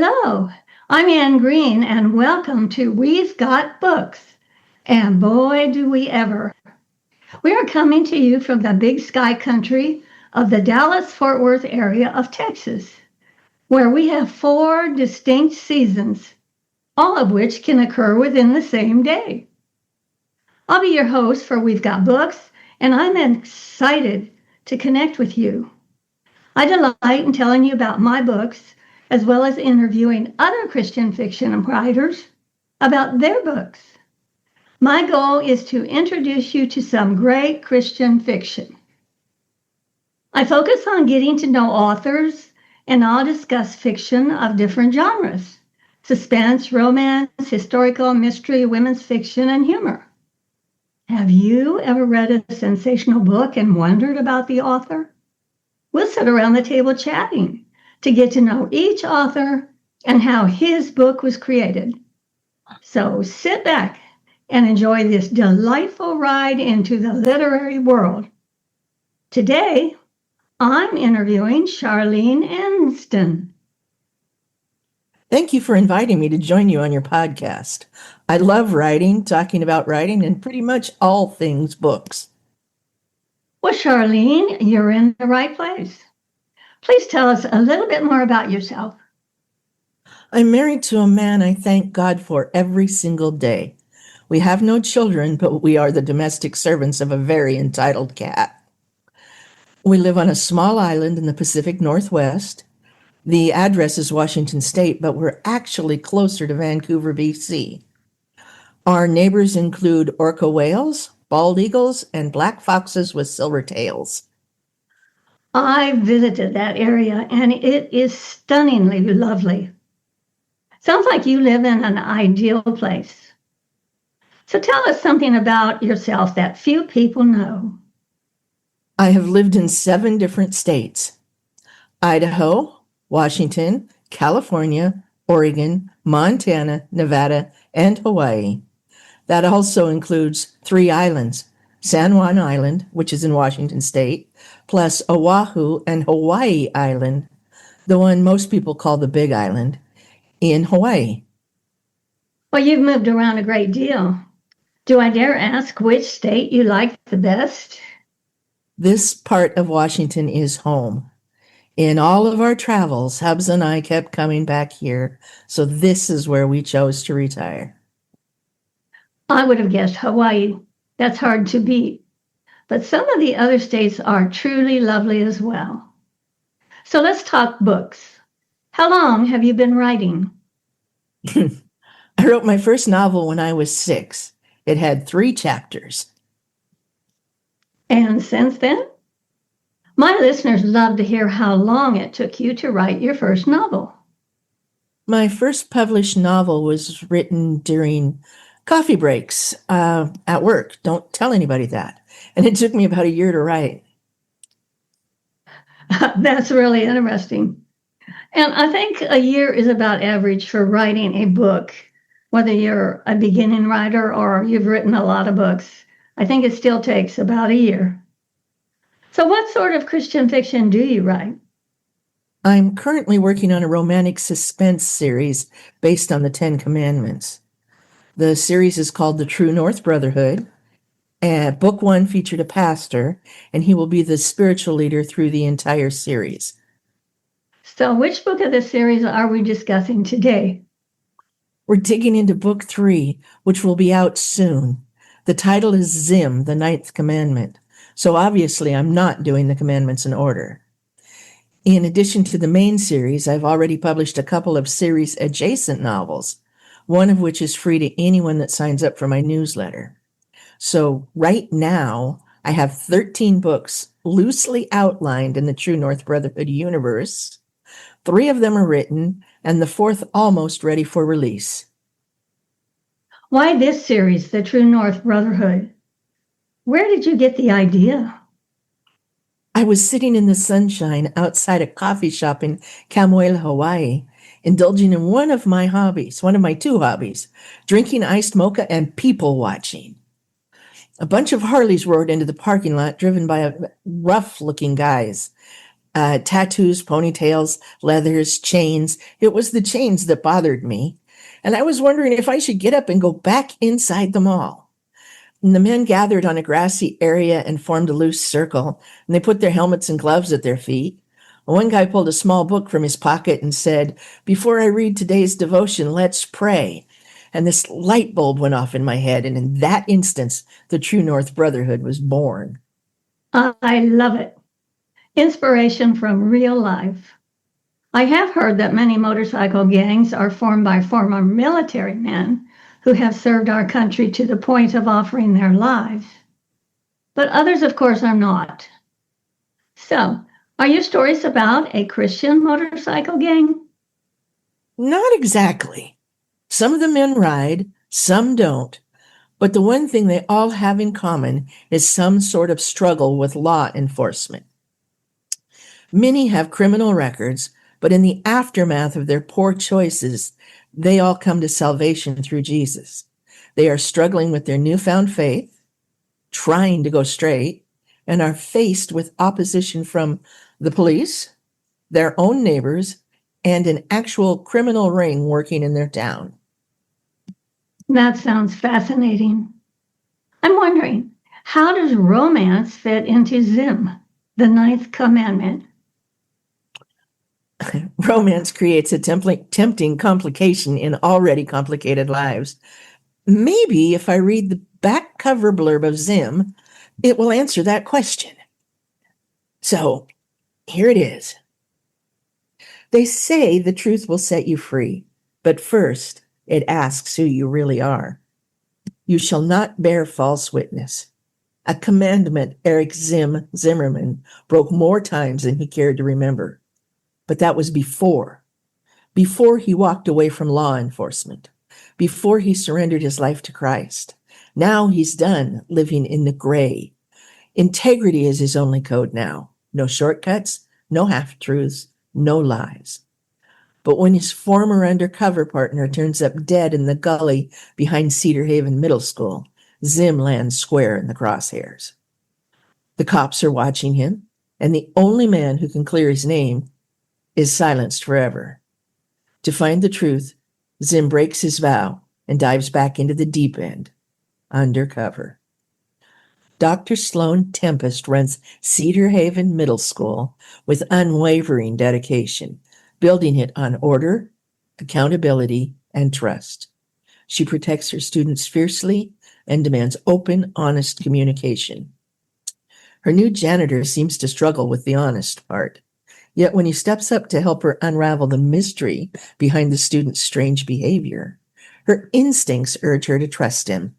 Hello, I'm Ann Green, and welcome to We've Got Books. And boy, do we ever. We are coming to you from the big sky country of the Dallas-Fort Worth area of Texas, where we have 4 distinct seasons, all of which can occur within the same day. I'll be your host for We've Got Books, and I'm excited to connect with you. I delight in telling you about my books, as well as interviewing other Christian fiction writers about their books. My goal is to introduce you to some great Christian fiction. I focus on getting to know authors, and I'll discuss fiction of different genres: suspense, romance, historical, mystery, women's fiction, and humor. Have you ever read a sensational book and wondered about the author? We'll sit around the table chatting to get to know each author and how his book was created. So sit back and enjoy this delightful ride into the literary world. Today, I'm interviewing Charlene Amsden. Thank you for inviting me to join you on your podcast. I love writing, talking about writing, and pretty much all things books. Well, Charlene, you're in the right place. Please tell us a little bit more about yourself. I'm married to a man I thank God for every single day. We have no children, but we are the domestic servants of a very entitled cat. We live on a small island in the Pacific Northwest. The address is Washington State, but we're actually closer to Vancouver, BC. Our neighbors include orca whales, bald eagles, and black foxes with silver tails. I visited that area, and it is stunningly lovely. Sounds like you live in an ideal place. So tell us something about yourself that few people know. I have lived in 7 different states: Idaho, Washington, California, Oregon, Montana, Nevada, and Hawaii. That also includes 3 islands: San Juan Island, which is in Washington State, plus Oahu and Hawaii Island, the one most people call the Big Island, in Hawaii. Well, you've moved around a great deal. Do I dare ask which state you like the best? This part of Washington is home. In all of our travels, Hubs and I kept coming back here, so this is where we chose to retire. I would have guessed Hawaii. That's hard to beat. But some of the other states are truly lovely as well. So let's talk books. How long have you been writing? I wrote my first novel when I was 6. It had 3 chapters. And since then? My listeners love to hear how long it took you to write your first novel. My first published novel was written during coffee breaks at work. Don't tell anybody that. And it took me about a year to write. That's really interesting. And I think a year is about average for writing a book, whether you're a beginning writer or you've written a lot of books. I think it still takes about a year. So what sort of Christian fiction do you write? I'm currently working on a romantic suspense series based on the 10 Commandments. The series is called the True North Brotherhood. Book 1 featured a pastor, and he will be the spiritual leader through the entire series. So which book of the series are we discussing today? We're digging into book 3, which will be out soon. The title is Zim, the 9th Commandment. So obviously I'm not doing the commandments in order. In addition to the main series, I've already published a couple of series adjacent novels, one of which is free to anyone that signs up for my newsletter. So right now, I have 13 books loosely outlined in the True North Brotherhood universe. 3 of them are written, and the 4th almost ready for release. Why this series, the True North Brotherhood? Where did you get the idea? I was sitting in the sunshine outside a coffee shop in Kamuela, Hawaii, indulging in one of my 2 hobbies, drinking iced mocha and people watching. A bunch of Harleys roared into the parking lot, driven by rough-looking guys. Tattoos, ponytails, leathers, chains. It was the chains that bothered me. And I was wondering if I should get up and go back inside the mall. And the men gathered on a grassy area and formed a loose circle, and they put their helmets and gloves at their feet. One guy pulled a small book from his pocket and said, "Before I read today's devotion, let's pray." And this light bulb went off in my head, and in that instance, the True North Brotherhood was born. I love it. Inspiration from real life. I have heard that many motorcycle gangs are formed by former military men who have served our country to the point of offering their lives. But others, of course, are not. So, are your stories about a Christian motorcycle gang? Not exactly. Some of the men ride, some don't. But the one thing they all have in common is some sort of struggle with law enforcement. Many have criminal records, but in the aftermath of their poor choices, they all come to salvation through Jesus. They are struggling with their newfound faith, trying to go straight, and are faced with opposition from the police, their own neighbors, and an actual criminal ring working in their town. That sounds fascinating. I'm wondering, how does romance fit into Zim, the 9th Commandment? Romance creates a tempting complication in already complicated lives. Maybe if I read the back cover blurb of Zim, it will answer that question. So, here it is. They say the truth will set you free, but first it asks who you really are. You shall not bear false witness. A commandment Eric Zimmerman broke more times than he cared to remember. But that was before he walked away from law enforcement, before he surrendered his life to Christ. Now he's done living in the gray. Integrity is his only code now. No shortcuts, no half-truths, no lies. But when his former undercover partner turns up dead in the gully behind Cedar Haven Middle School, Zim lands square in the crosshairs. The cops are watching him, and the only man who can clear his name is silenced forever. To find the truth, Zim breaks his vow and dives back into the deep end, undercover. Dr. Sloan Tempest runs Cedar Haven Middle School with unwavering dedication, building it on order, accountability, and trust. She protects her students fiercely and demands open, honest communication. Her new janitor seems to struggle with the honest part. Yet when he steps up to help her unravel the mystery behind the student's strange behavior, her instincts urge her to trust him.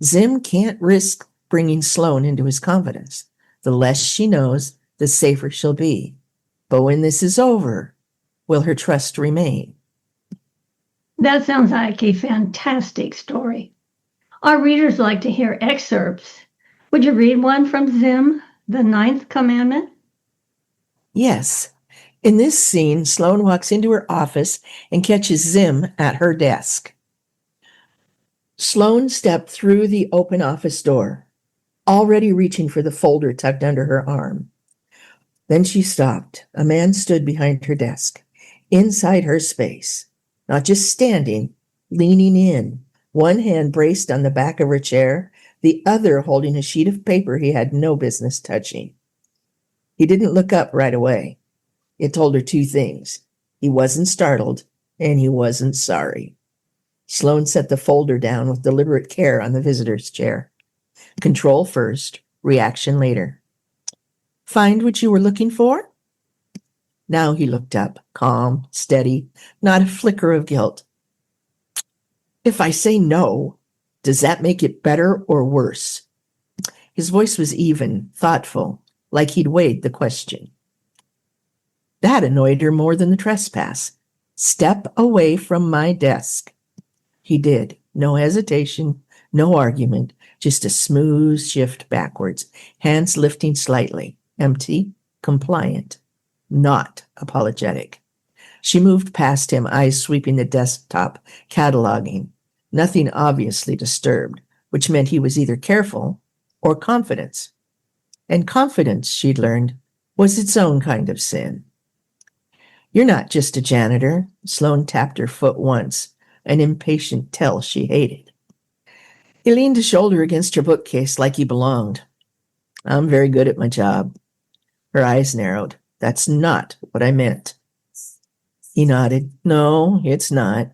Zim can't risk bringing Sloan into his confidence. The less she knows, the safer she'll be. But when this is over, will her trust remain? That sounds like a fantastic story. Our readers like to hear excerpts. Would you read one from Zim, the 9th Commandment? Yes. In this scene, Sloan walks into her office and catches Zim at her desk. Sloan stepped through the open office door, already reaching for the folder tucked under her arm. Then she stopped. A man stood behind her desk, inside her space, not just standing, leaning in, one hand braced on the back of her chair, the other holding a sheet of paper he had no business touching. He didn't look up right away. It told her two things. He wasn't startled, and he wasn't sorry. Sloan set the folder down with deliberate care on the visitor's chair. Control first, reaction later. Find what you were looking for? Now he looked up, calm, steady, not a flicker of guilt. If I say no, does that make it better or worse? His voice was even, thoughtful, like he'd weighed the question. That annoyed her more than the trespass. Step away from my desk. He did. No hesitation, no argument, just a smooth shift backwards, hands lifting slightly, empty, compliant, not apologetic. She moved past him, eyes sweeping the desktop, cataloging. Nothing obviously disturbed, which meant he was either careful or confident. And confidence, she'd learned, was its own kind of sin. You're not just a janitor. Sloane tapped her foot once, an impatient tell she hated. He leaned a shoulder against her bookcase like he belonged. I'm very good at my job. Her eyes narrowed. That's not what I meant. He nodded. No, it's not.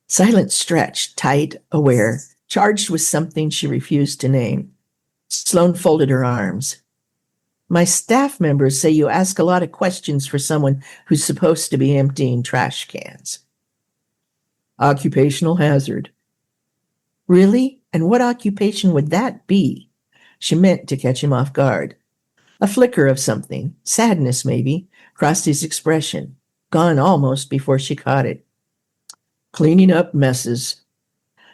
Silence stretched, tight, aware, charged with something she refused to name. Sloane folded her arms. My staff members say you ask a lot of questions for someone who's supposed to be emptying trash cans. Occupational hazard. Really? And what occupation would that be? She meant to catch him off guard. A flicker of something, sadness maybe, crossed his expression, gone almost before she caught it. Cleaning up messes.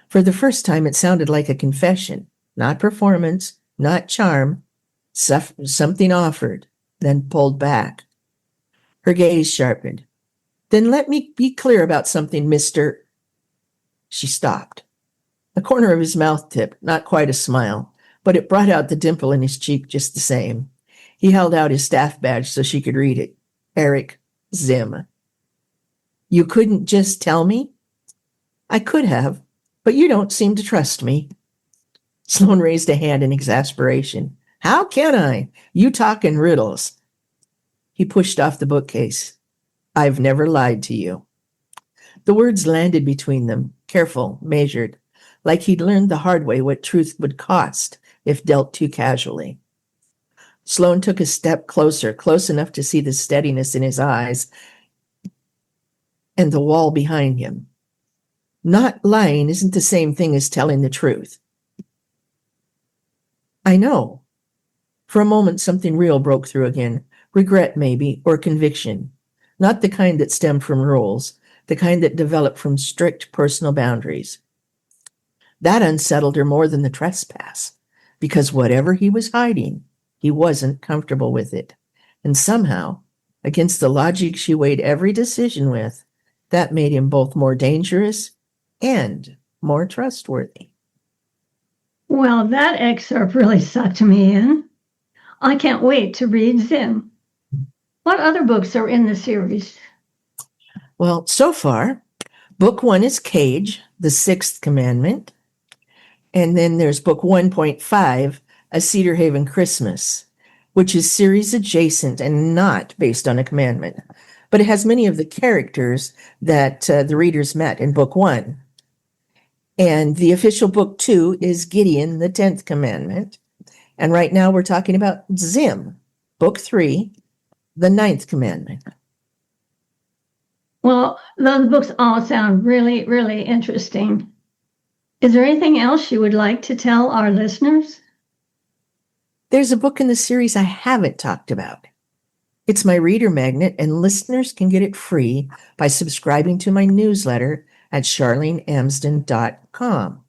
For the first time, it sounded like a confession, not performance, not charm, something offered, then pulled back. Her gaze sharpened. Then let me be clear about something, Mr. She stopped. The corner of his mouth tipped, not quite a smile, but it brought out the dimple in his cheek just the same. He held out his staff badge so she could read it. Eric Zim. You couldn't just tell me? I could have, but you don't seem to trust me. Sloane raised a hand in exasperation. How can I? You talk in riddles. He pushed off the bookcase. I've never lied to you. The words landed between them, careful, measured, like he'd learned the hard way what truth would cost if dealt too casually. Sloane took a step closer, close enough to see the steadiness in his eyes and the wall behind him. Not lying isn't the same thing as telling the truth. I know. For a moment, something real broke through again. Regret, maybe, or conviction. Not the kind that stemmed from rules, the kind that developed from strict personal boundaries. That unsettled her more than the trespass, because whatever he was hiding, he wasn't comfortable with it. And somehow, against the logic she weighed every decision with, that made him both more dangerous and more trustworthy. Well, that excerpt really sucked me in. I can't wait to read Zim. What other books are in the series? Well, so far, book 1 is Cage, the 6th Commandment. And then there's book 1.5, A Cedar Haven Christmas, which is series adjacent and not based on a commandment. But it has many of the characters that the readers met in book 1. And the official book 2 is Gideon, the 10th Commandment. And right now we're talking about Zim, book 3, the 9th Commandment. Well, those books all sound really, really interesting. Is there anything else you would like to tell our listeners? There's a book in the series I haven't talked about. It's my reader magnet, and listeners can get it free by subscribing to my newsletter at charleneamsden.com.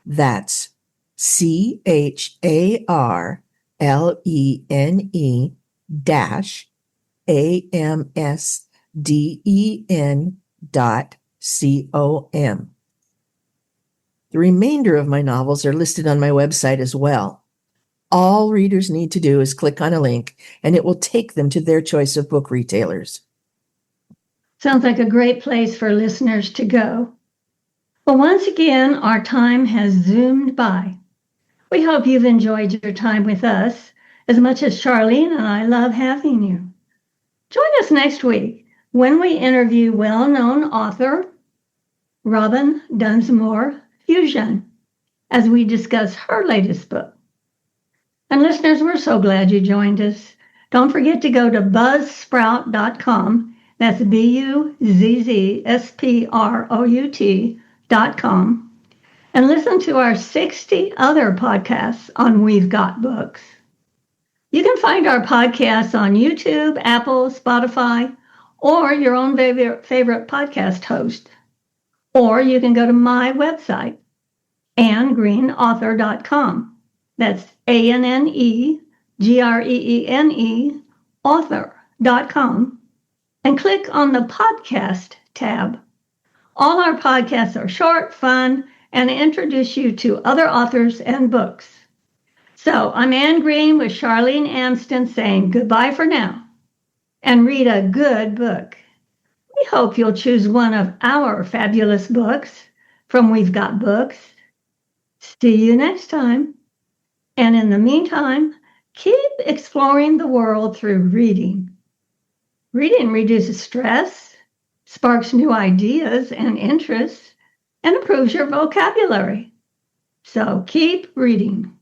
That's CharleneAmsden.com. The remainder of my novels are listed on my website as well. All readers need to do is click on a link, and it will take them to their choice of book retailers. Sounds like a great place for listeners to go. Well, once again, our time has zoomed by. We hope you've enjoyed your time with us as much as Charlene and I love having you. Join us next week when we interview well-known author Robin Dunsmore Fusion as we discuss her latest book. And listeners, we're so glad you joined us. Don't forget to go to buzzsprout.com. That's BUZZSPROUT.com. And listen to our 60 other podcasts on We've Got Books. You can find our podcasts on YouTube, Apple, Spotify, or your own favorite podcast host. Or you can go to my website, AnneGreenAuthor.com. That's ANNEGREENE author.com, and click on the podcast tab. All our podcasts are short, fun, and introduce you to other authors and books. So I'm Ann Green with Charlene Amsden saying goodbye for now and read a good book. We hope you'll choose one of our fabulous books from We've Got Books. See you next time. And in the meantime, keep exploring the world through reading. Reading reduces stress, sparks new ideas and interests, and improves your vocabulary. So keep reading.